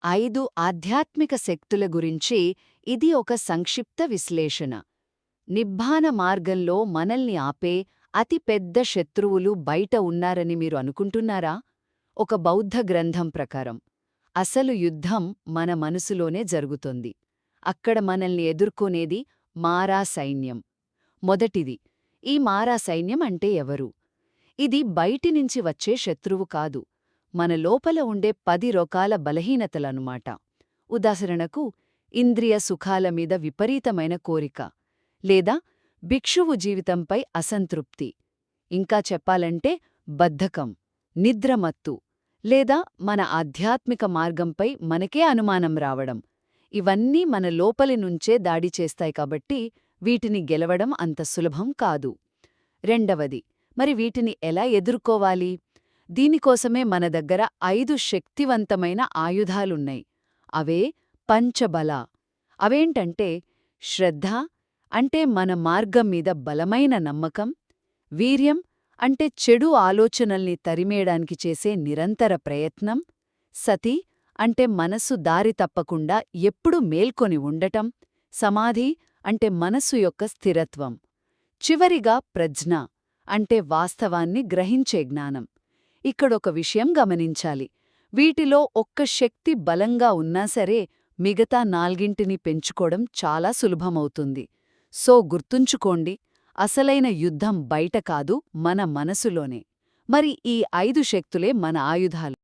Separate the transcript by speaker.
Speaker 1: 5 ఆధ్యాత్మిక శక్తుల గురించి ఇది ఒక సంక్షిప్త విశ్లేషణ. నిబ్బాన మార్గంలో మనల్ని ఆపే అతి పెద్ద శత్రువులు బయట ఉన్నారని మీరు అనుకుంటున్నారా? ఒక బౌద్ధ గ్రంథం ప్రకారం అసలు యుద్ధం మన మనసులోనే జరుగుతోంది. అక్కడ మనల్ని ఎదుర్కొనేది మారా సైన్యం. మొదటిది, ఈ మారా సైన్యం అంటే ఎవరు? ఇది బయటినుంచి వచ్చే శత్రువు కాదు, మన లోపల ఉండే 10 రకాల బలహీనతలనుమాట. ఉదాహరణకు, ఇంద్రియ సుఖాల మీద విపరీతమైన కోరిక, లేదా భిక్షువు జీవితంపై అసంతృప్తి, ఇంకా చెప్పాలంటే బద్ధకం, నిద్రమత్తు, లేదా మన ఆధ్యాత్మిక మార్గంపై మనకే అనుమానం రావడం. ఇవన్నీ మన లోపలి నుంచే దాడి చేస్తాయి కాబట్టి వీటిని గెలవడం అంత సులభం కాదు. రెండవది, మరి వీటిని ఎలా ఎదుర్కోవాలి? దీనికోసమే మన దగ్గర 5 శక్తివంతమైన ఆయుధాలున్నాయి. అవే పంచబల. అవేంటంటే శ్రద్ధ, అంటే మన మార్గం మీద బలమైన నమ్మకం; వీర్యం, అంటే చెడు ఆలోచనల్ని తరిమేయడానికి చేసే నిరంతర ప్రయత్నం; సతి, అంటే మనసు దారి తప్పకుండా ఎప్పుడూ మేల్కొని ఉండటం; సమాధి, అంటే మనసు యొక్క స్థిరత్వం; చివరిగా ప్రజ్ఞ, అంటే వాస్తవాన్ని గ్రహించే జ్ఞానం. ఇక్కడొక విషయం గమనించాలి. వీటిలో ఒక్క శక్తి బలంగా ఉన్నా సరే మిగతా 4ంటిని పెంచుకోవడం చాలా సులభమవుతుంది. సో గుర్తుంచుకోండి, అసలైన యుద్ధం బయట కాదు, మన మనసులోనే. మరి ఈ 5 శక్తులే మన ఆయుధాలు.